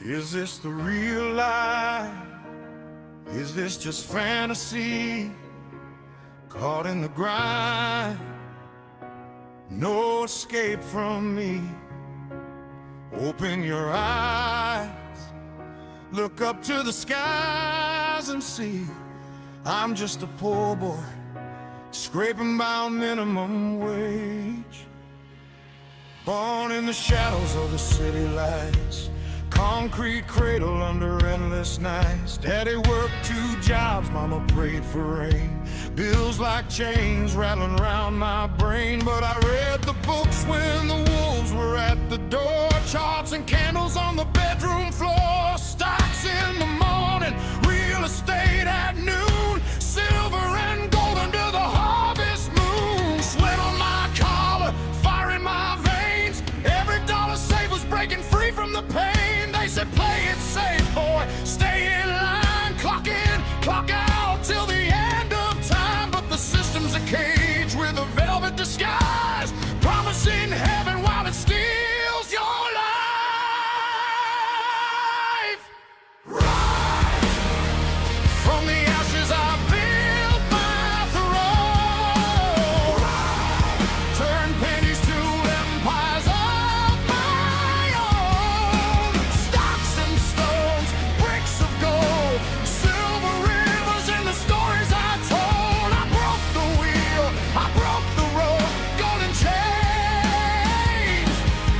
Is this the real life? Is this just fantasy? Caught in the grind, no escape from me. Open your eyes, look up to the skies and see I'm just a poor boy, scraping by minimum wage. Born in the shadows of the city lights, concrete cradle under endless nights. Daddy worked 2 jobs, mama prayed for rain. Bills like chains rattling around my brain. But I read the books when the wolves were at the door. Charts and candles on the bedroom floor. Stocks in the morning, real estate at noon. Silver and gold under the harvest moon. Sweat on my collar, fire in my veins. Every dollar saved was breaking free from the pain. They said play it safe, boy, stay in line. Clock in, clock out till the end of time. But the system's a cage with a velvet disguise, promising heaven while it steals your life. Rise from the ashes I built my throne. Turn pennies to empires of my own. Stocks and stones, bricks of gold, silver rivers in the stories I told. I broke the wheel, I broke the road, golden chains,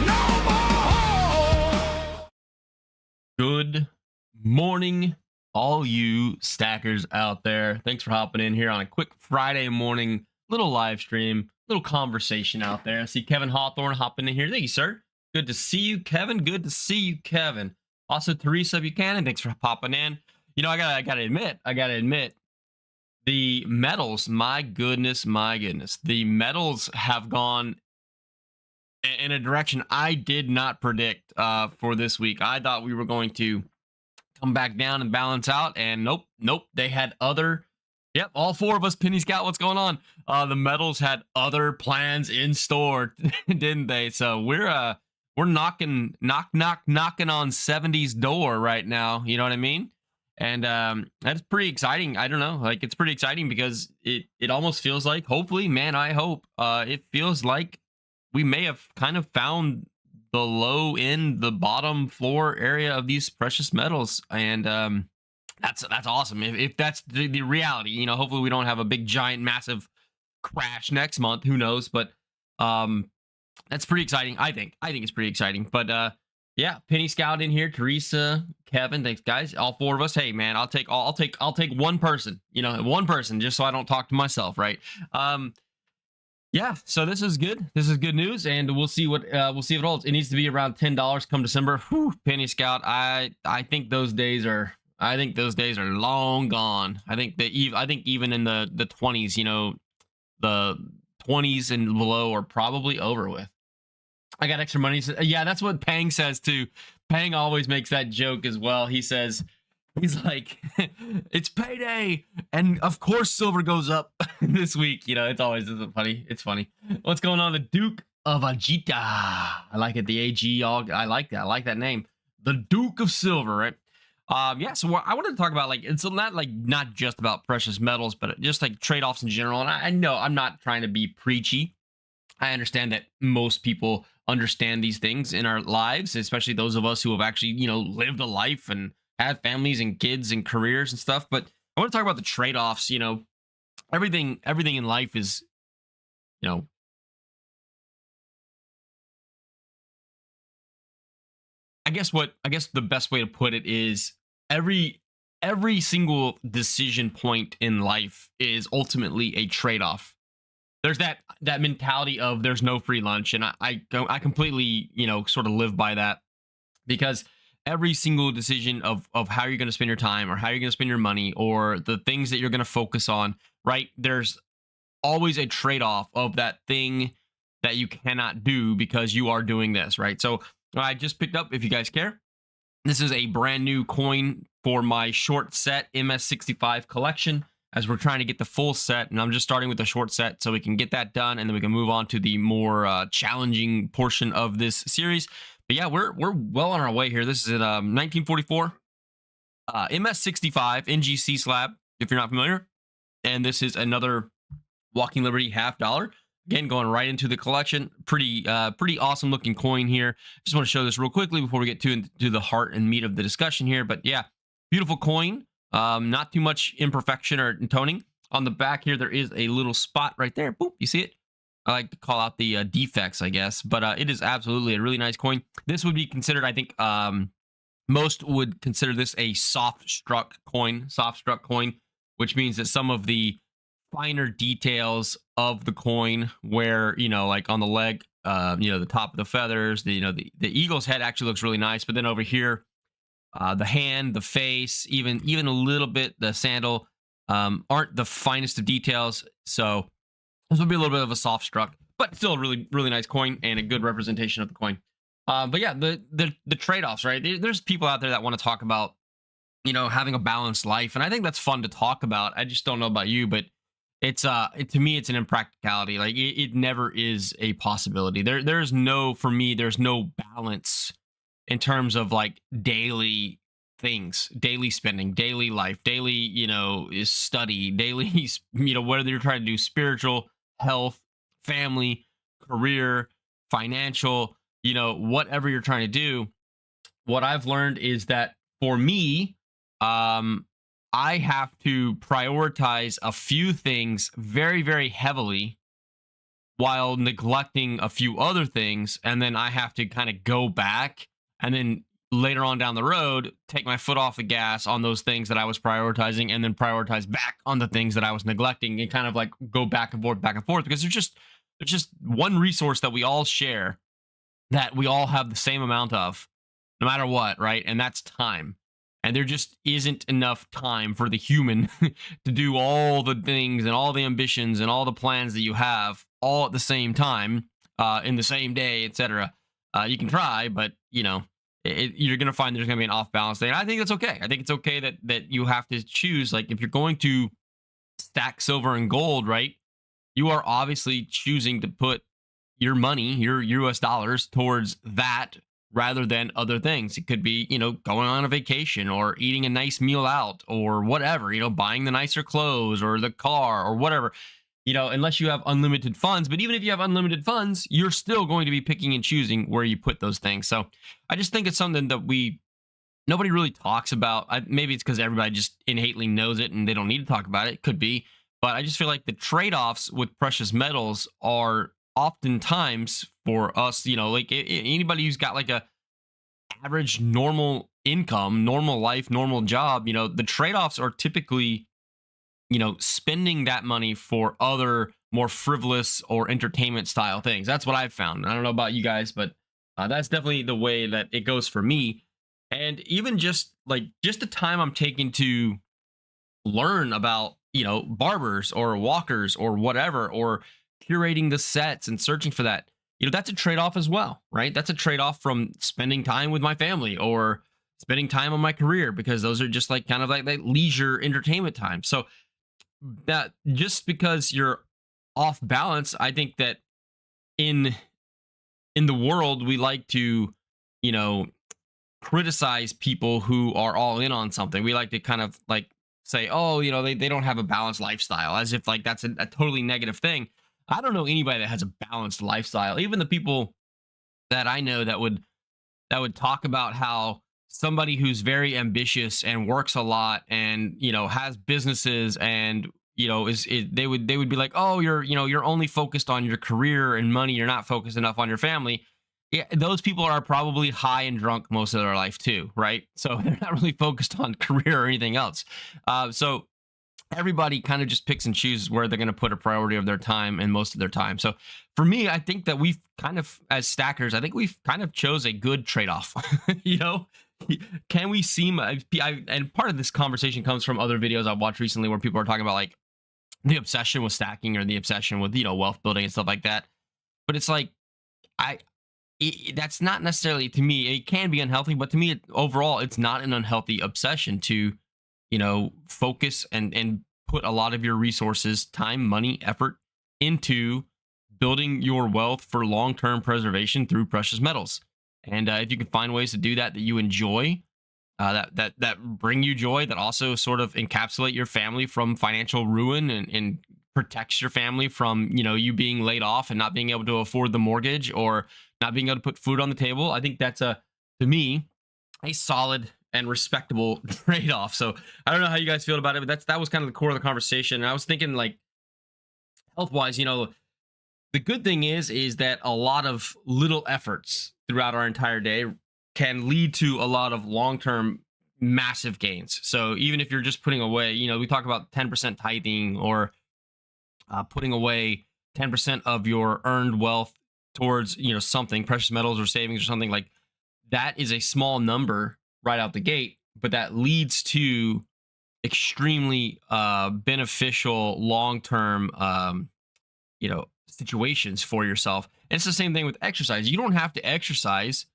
no more. Good morning, all you stackers out there. Thanks for hopping in here on a quick Friday morning little live stream, little conversation out there. I see Kevin Hawthorne hopping in here. Thank you, sir. Good to see you, Kevin. Good to see you, Kevin. Also, Teresa Buchanan, thanks for popping in. You know, I gotta admit, the medals, my goodness, the medals have gone in a direction I did not predict for this week. I thought we were going to come back down and balance out, and nope. They had other. Yep, all 4 of us, Penny Scout, what's going on? The medals had other plans in store, didn't they? So we're knocking on 70's door right now. You know what I mean? And that's pretty exciting. I don't know, like it's pretty exciting because it almost feels like, hopefully, man, I hope it feels like we may have kind of found the low end, the bottom floor area of these precious metals, and that's awesome. If that's the reality, you know, hopefully we don't have a big giant massive crash next month. Who knows? But that's pretty exciting. I think it's pretty exciting. But yeah, Penny Scout in here, Teresa, Kevin, thanks guys, all 4 of us. Hey man, I'll take one person, you know, one person, just so I don't talk to myself, right? Yeah, so this is good. This is good news, and we'll see what if it holds. It needs to be around $10 come December. Whew, Penny Scout. I think those days are long gone. I think even in the 20s, you know, the 20s and below are probably over with. I got extra money. Yeah, that's what Pang says too. Pang always makes that joke as well. He's like, it's payday, and of course silver goes up this week. You know, it's always funny. It's funny. What's going on? The Duke of Ajita. I like it. The AG. I like that. I like that name. The Duke of Silver, right? Yeah. So I wanted to talk about, like, it's not just about precious metals, but just like trade-offs in general. And I know I'm not trying to be preachy. I understand that most people understand these things in our lives, especially those of us who have actually, you know, lived a life and have families and kids and careers and stuff. But I want to talk about the trade-offs. You know, everything in life is, you know, I guess the best way to put it is every single decision point in life is ultimately a trade-off. There's that mentality of there's no free lunch, and I completely, you know, sort of live by that, because every single decision of how you're going to spend your time or how you're going to spend your money or the things that you're going to focus on, right? There's always a trade-off of that thing that you cannot do because you are doing this, right? So I just picked up, if you guys care, this is a brand new coin for my short set MS65 collection, as we're trying to get the full set, and I'm just starting with the short set so we can get that done, and then we can move on to the more challenging portion of this series. But yeah, we're well on our way here. This is at 1944 MS65 NGC slab, if you're not familiar. And this is another Walking Liberty $half. Again, going right into the collection. Pretty awesome looking coin here. Just want to show this real quickly before we get to the heart and meat of the discussion here. But yeah, beautiful coin. Not too much imperfection or toning. On the back here, there is a little spot right there. Boop, you see it? I like to call out the defects, I guess. But it is absolutely a really nice coin. This would be considered, I think, most would consider this a soft struck coin, which means that some of the finer details of the coin, where, like on the leg, the top of the feathers, the eagle's head actually looks really nice. But then over here, the hand, the face, even a little bit the sandal, aren't the finest of details. So this would be a little bit of a soft struck, but still a really, really nice coin and a good representation of the coin. But yeah, the trade-offs, right? There's people out there that want to talk about, having a balanced life, and I think that's fun to talk about. I just don't know about you, but it's to me, it's an impracticality. Like it never is a possibility. There's no balance in terms of like daily things, daily spending, daily life, daily, is study, daily, whether you're trying to do spiritual, health, family, career, financial, whatever you're trying to do. What I've learned is that for me, I have to prioritize a few things very, very heavily while neglecting a few other things. And then I have to kind of go back and then later on down the road, take my foot off the gas on those things that I was prioritizing and then prioritize back on the things that I was neglecting, and kind of like go back and forth, because there's just one resource that we all share, that we all have the same amount of, no matter what, right? And that's time. And there just isn't enough time for the human to do all the things and all the ambitions and all the plans that you have all at the same time, in the same day, etc. You can try, but you're going to find there's going to be an off balance day. And I think that's okay. I think it's okay that you have to choose. Like if you're going to stack silver and gold, right? You are obviously choosing to put your money, your US dollars, towards that rather than other things. It could be, going on a vacation or eating a nice meal out or whatever, buying the nicer clothes or the car or whatever, unless you have unlimited funds. But even if you have unlimited funds, you're still going to be picking and choosing where you put those things. So I just think it's something that nobody really talks about. Maybe it's because everybody just innately knows it and they don't need to talk about it. It could be. But I just feel like the trade-offs with precious metals are oftentimes, for us, like anybody who's got like a average normal income, normal life, normal job, the trade-offs are typically, spending that money for other more frivolous or entertainment style things. That's what I've found. I don't know about you guys, but that's definitely the way that it goes for me. And even just the time I'm taking to learn about, barbers or walkers or whatever, or curating the sets and searching for that, that's a trade-off as well, right? That's a trade-off from spending time with my family or spending time on my career, because those are just like kind of like leisure entertainment time. So that just because you're off balance, I think that in the world, we like to, criticize people who are all in on something. We like to kind of like say, oh, they don't have a balanced lifestyle, as if like that's a totally negative thing. I don't know anybody that has a balanced lifestyle. Even the people that I know that would talk about how somebody who's very ambitious and works a lot and has businesses and they would be like, oh, you're only focused on your career and money, you're not focused enough on your family. Yeah, those people are probably high and drunk most of their life too, right? So they're not really focused on career or anything else. So everybody kind of just picks and chooses where they're going to put a priority of their time and most of their time. So for me, I think that we've kind of, as stackers, I think we've kind of chose a good trade-off. Can we seem, and part of this conversation comes from other videos I've watched recently where people are talking about like the obsession with stacking or the obsession with, wealth building and stuff like that. But it's like, that's not necessarily, to me, it can be unhealthy, but to me, overall, it's not an unhealthy obsession to, focus and put a lot of your resources, time, money, effort into building your wealth for long-term preservation through precious metals. And if you can find ways to do that that you enjoy, that bring you joy, that also sort of encapsulate your family from financial ruin, and protects your family from, you being laid off and not being able to afford the mortgage, or not being able to put food on the table. I think that's to me, a solid and respectable trade-off. So I don't know how you guys feel about it, but that was kind of the core of the conversation. And I was thinking, like, health wise, the good thing is that a lot of little efforts throughout our entire day can lead to a lot of long-term massive gains. So even if you're just putting away, we talk about 10% tithing, or putting away 10% of your earned wealth towards, something, precious metals or savings or something, like that is a small number right out the gate, but that leads to extremely beneficial long-term situations for yourself. And it's the same thing with exercise. You don't have to exercise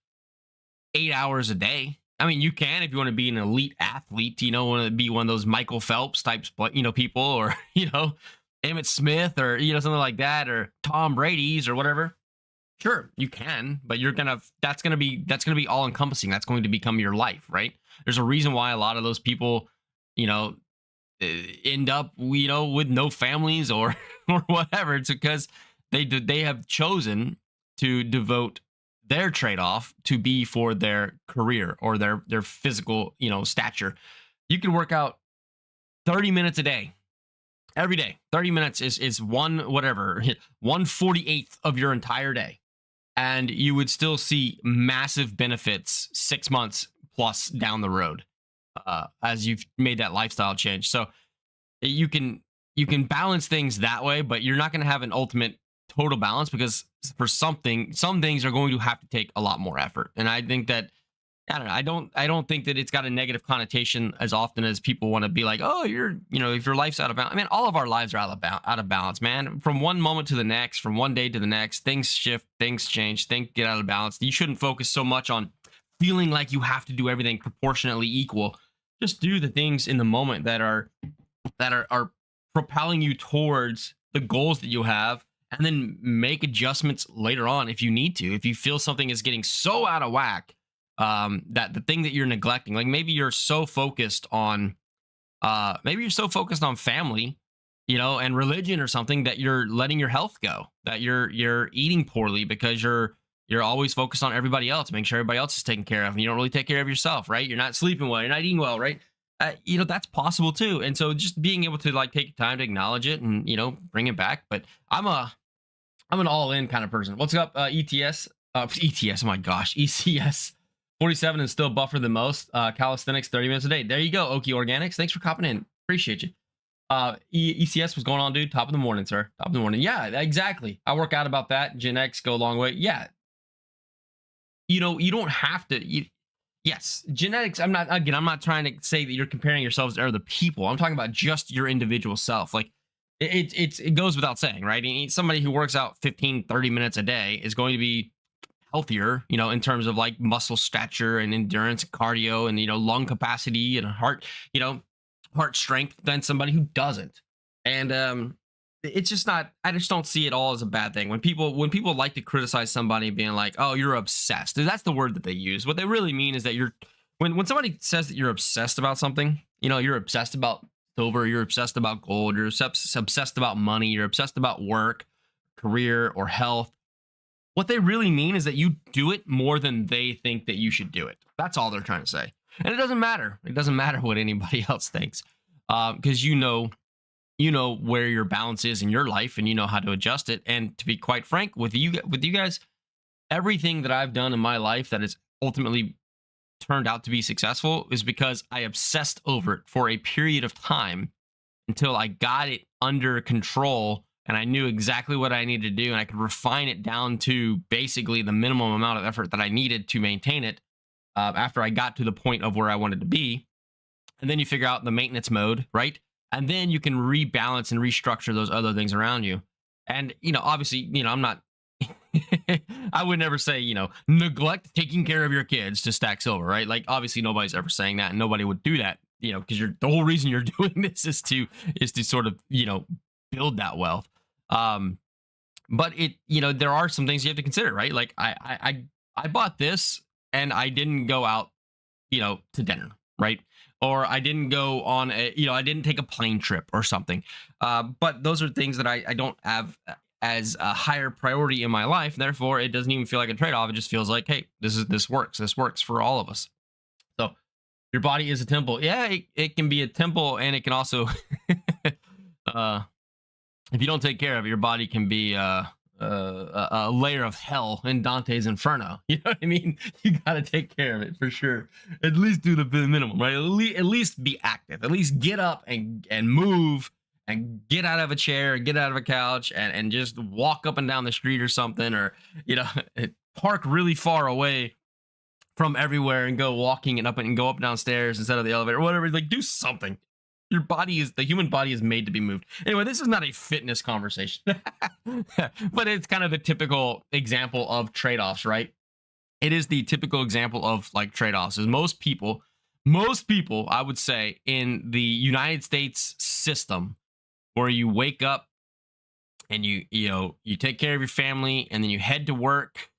8 hours a day. I mean, you can if you want to be an elite athlete, want to be one of those Michael Phelps types, people, or Emmett Smith, or something like that, or Tom Brady's or whatever. Sure, you can, but that's gonna be all encompassing. That's going to become your life, right? There's a reason why a lot of those people, end up, with no families, or or whatever. It's because they have chosen to devote their trade-off to be for their career or their physical, stature. You can work out 30 minutes a day, every day. 30 minutes is 1/48th of your entire day, and you would still see massive benefits 6 months plus down the road, as you've made that lifestyle change. So you can balance things that way, but you're not going to have an ultimate total balance, because for some things are going to have to take a lot more effort. And I think that, I don't think that it's got a negative connotation as often as people want to be like, oh, if your life's out of balance. I mean, all of our lives are out of balance, man. From one moment to the next, from one day to the next, things shift, things change, things get out of balance. You shouldn't focus so much on feeling like you have to do everything proportionately equal. Just do the things in the moment that are propelling you towards the goals that you have, and then make adjustments later on if you need to. If you feel something is getting so out of whack, that the thing that you're neglecting, like maybe you're so focused on family, and religion or something, that you're letting your health go, that you're eating poorly because you're always focused on everybody else, making sure everybody else is taken care of, and you don't really take care of yourself, right? You're not sleeping well, you're not eating well, right? That's possible too. And so just being able to, like, take time to acknowledge it and, bring it back. But I'm an all-in kind of person. What's up, ETS? ETS, oh my gosh, ECS 47 is still buffer than most. Calisthenics 30 minutes a day. There you go, Okie Organics. Thanks for copping in. Appreciate you. ECS, what's going on, dude? Top of the morning, sir. Top of the morning. Yeah, exactly. I work out about that. Gen X go a long way. Yeah. You don't have to. Yes, genetics. I'm not trying to say that you're comparing yourselves to other people. I'm talking about just your individual self. Like, it goes without saying, right? Somebody who works out 15, 30 minutes a day is going to be healthier, in terms of like muscle stature and endurance, cardio, and lung capacity and heart strength, than somebody who doesn't. And it's just not. I just don't see it all as a bad thing. When people like to criticize somebody being like, oh, you're obsessed, that's the word that they use. What they really mean is that when somebody says that you're obsessed about something, you're obsessed about silver, you're obsessed about gold, you're obsessed about money, you're obsessed about work, career, or health. What they really mean is that you do it more than they think that you should do it. That's all they're trying to say. And it doesn't matter. It doesn't matter what anybody else thinks, because you know where your balance is in your life, and you know how to adjust it. And to be quite frank with you guys, everything that I've done in my life that has ultimately turned out to be successful is because I obsessed over it for a period of time until I got it under control, and I knew exactly what I needed to do, and I could refine it down to basically the minimum amount of effort that I needed to maintain it, after I got to the point of where I wanted to be. And then you figure out the maintenance mode, right? And then you can rebalance and restructure those other things around you. And, obviously, I'm not, I would never say, neglect taking care of your kids to stack silver, right? Like, obviously nobody's ever saying that, and nobody would do that, because the whole reason you're doing this is to sort of, build that wealth. But there are some things you have to consider, right? Like I bought this and I didn't go out, to dinner, right? Or I didn't go on I didn't take a plane trip or something. But those are things that I don't have as a higher priority in my life. Therefore, it doesn't even feel like a trade off. It just feels like, hey, this works. This works for all of us. So your body is a temple. Yeah, it can be a temple, and it can also, if you don't take care of it, your body can be a layer of hell in Dante's Inferno. You know what I mean? You got to take care of it for sure. At least do the minimum, right? At least be active. At least get up and move and get out of a chair, get out of a couch, and just walk up and down the street or something, or park really far away from everywhere and go walking and go up and downstairs instead of the elevator or whatever. Like, do something. The human body is made to be moved. Anyway, this is not a fitness conversation, but it's kind of the typical example of trade-offs, right? It is the typical example of like trade-offs. Is most people, I would say, in the United States system, where you wake up and you take care of your family, and then you head to work,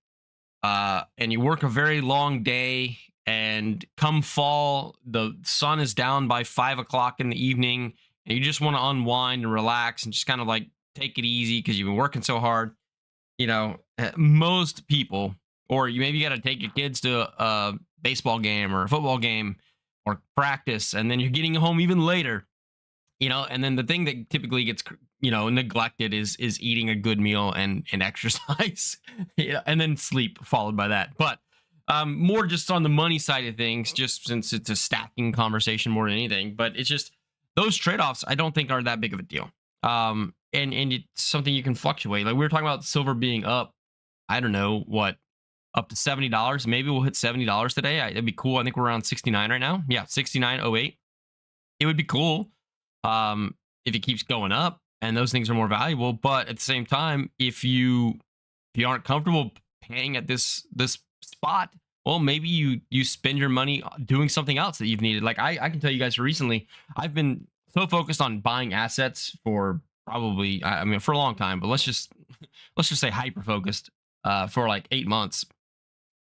and you work a very long day, and come fall, the sun is down by 5 o'clock in the evening, and you just want to unwind and relax and just kind of like take it easy because you've been working so hard. Most people, or maybe you got to take your kids to a baseball game or a football game or practice, and then you're getting home even later, and then the thing that typically gets neglected is eating a good meal and exercise, and then sleep followed by that. But more just on the money side of things, just since it's a stacking conversation more than anything. But it's just those trade-offs I don't think are that big of a deal. And it's something you can fluctuate. Like we were talking about silver being up, I don't know what, up to $70. Maybe we'll hit $70 today. It'd be cool. I think we're around 69 right now. Yeah, 69.08. It would be cool if it keeps going up and those things are more valuable. But at the same time, if you aren't comfortable paying at this spot, well, maybe you spend your money doing something else that you've needed. Like I can tell you guys, recently I've been so focused on buying assets for probably, for a long time, but let's just say hyper focused for like 8 months,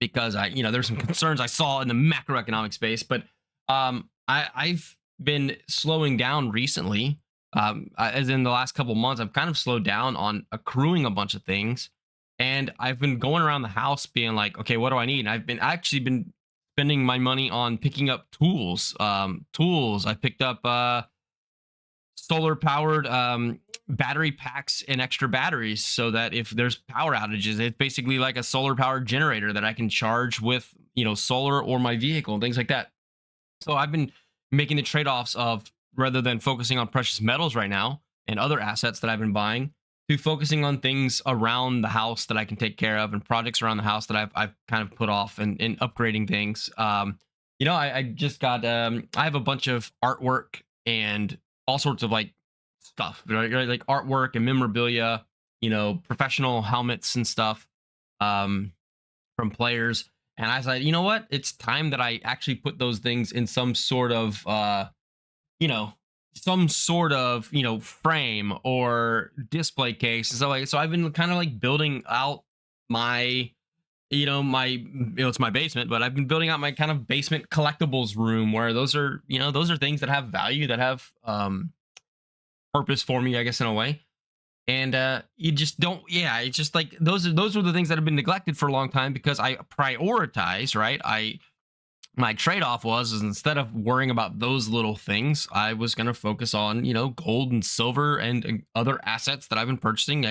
because there's some concerns I saw in the macroeconomic space. But I've been slowing down recently, as in the last couple months. I've kind of slowed down on accruing a bunch of things. And I've been going around the house being like, okay, what do I need? And I've been spending my money on picking up tools. I picked up solar powered battery packs and extra batteries, so that if there's power outages, it's basically like a solar powered generator that I can charge with, solar or my vehicle and things like that. So I've been making the trade-offs of, rather than focusing on precious metals right now and other assets that I've been buying, to focusing on things around the house that I can take care of, and projects around the house that I've kind of put off, and upgrading things. I just got, I have a bunch of artwork and all sorts of like stuff, right? Like artwork and memorabilia, professional helmets and stuff from players. And I said, you know what? It's time that I actually put those things in some sort of, frame or display case. So I've been kind of like building out my, it's my basement, but I've been building out my kind of basement collectibles room, where those are things that have value, that have purpose for me, I guess, in a way. And you just don't, it's just like those are the things that have been neglected for a long time, because I prioritize, right? My trade-off is instead of worrying about those little things, I was going to focus on, gold and silver and other assets that I've been purchasing,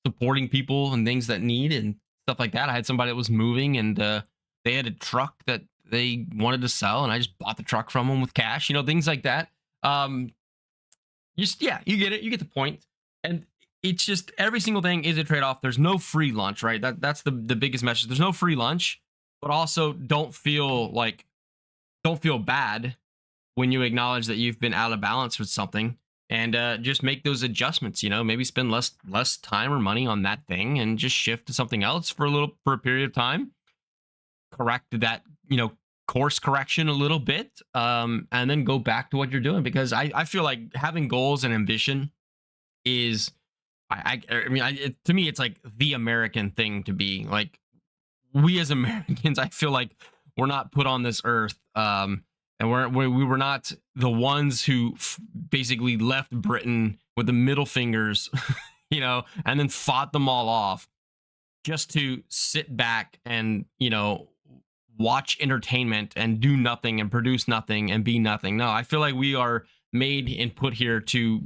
supporting people and things that need and stuff like that. I had somebody that was moving, and they had a truck that they wanted to sell, and I just bought the truck from them with cash, things like that. You get it. You get the point. And it's just, every single thing is a trade-off. There's no free lunch, right? That's the biggest message. There's no free lunch. But also don't feel bad when you acknowledge that you've been out of balance with something, and just make those adjustments. Maybe spend less time or money on that thing, and just shift to something else for a period of time. Correct that, course correction a little bit, and then go back to what you're doing, because I feel like having goals and ambition is, to me, it's like the American thing to be. Like, we as Americans, I feel like we're not put on this earth, and we were not the ones who basically left Britain with the middle fingers, you know, and then fought them all off just to sit back and, you know, watch entertainment and do nothing and produce nothing and be nothing. No, I feel like we are made and put here to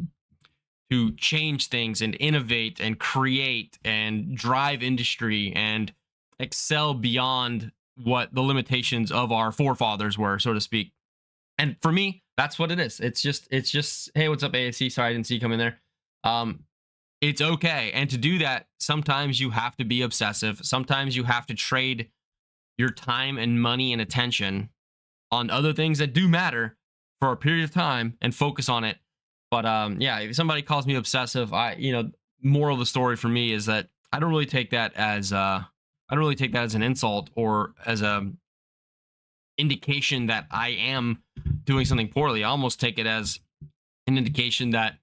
change things and innovate and create and drive industry and excel beyond what the limitations of our forefathers were, so to speak. And for me, that's what it is. It's just, hey, what's up, ASC? Sorry, I didn't see you come in there. It's okay. And to do that, sometimes you have to be obsessive. Sometimes you have to trade your time and money and attention on other things that do matter for a period of time and focus on it. But yeah, if somebody calls me obsessive, moral of the story for me is that I don't really take that as an insult or as a indication that I am doing something poorly. I almost take it as an indication that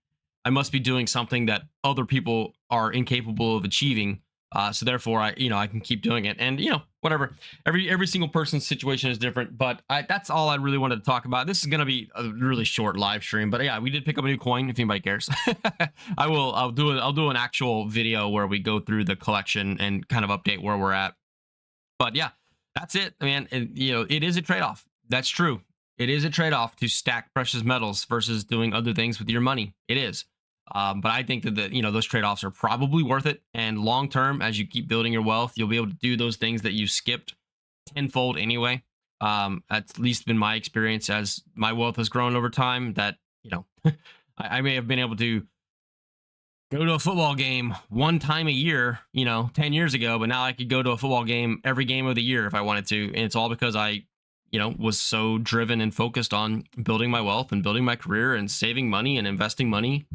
I must be doing something that other people are incapable of achieving. So therefore, I can keep doing it, and whatever. Every single person's situation is different, but that's all I really wanted to talk about. This is gonna be a really short live stream, but yeah, we did pick up a new coin. If anybody cares, I'll do an actual video where we go through the collection and kind of update where we're at. But yeah, that's it, man. And it is a trade-off. That's true. It is a trade-off to stack precious metals versus doing other things with your money. It is. But I think that those trade-offs are probably worth it. And long term, as you keep building your wealth, you'll be able to do those things that you skipped tenfold anyway. That's at least been my experience as my wealth has grown over time. That I may have been able to go to a football game one time a year, 10 years ago, but now I could go to a football game every game of the year if I wanted to. And it's all because I was so driven and focused on building my wealth and building my career and saving money and investing money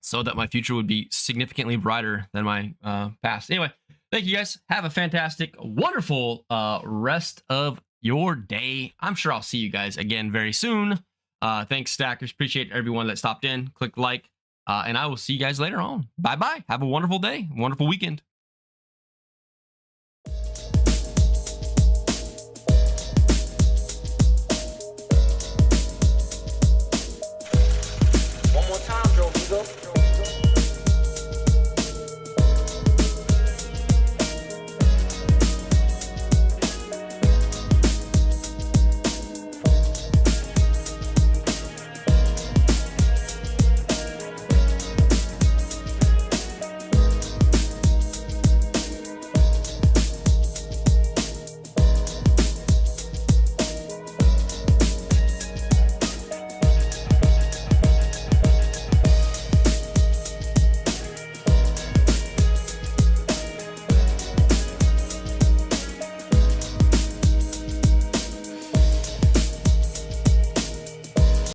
so that my future would be significantly brighter than my past. Anyway, thank you guys. Have a fantastic, wonderful rest of your day. I'm sure I'll see you guys again very soon. Thanks, Stackers. Appreciate everyone that stopped in. Click like, and I will see you guys later on. Bye-bye. Have a wonderful day, wonderful weekend.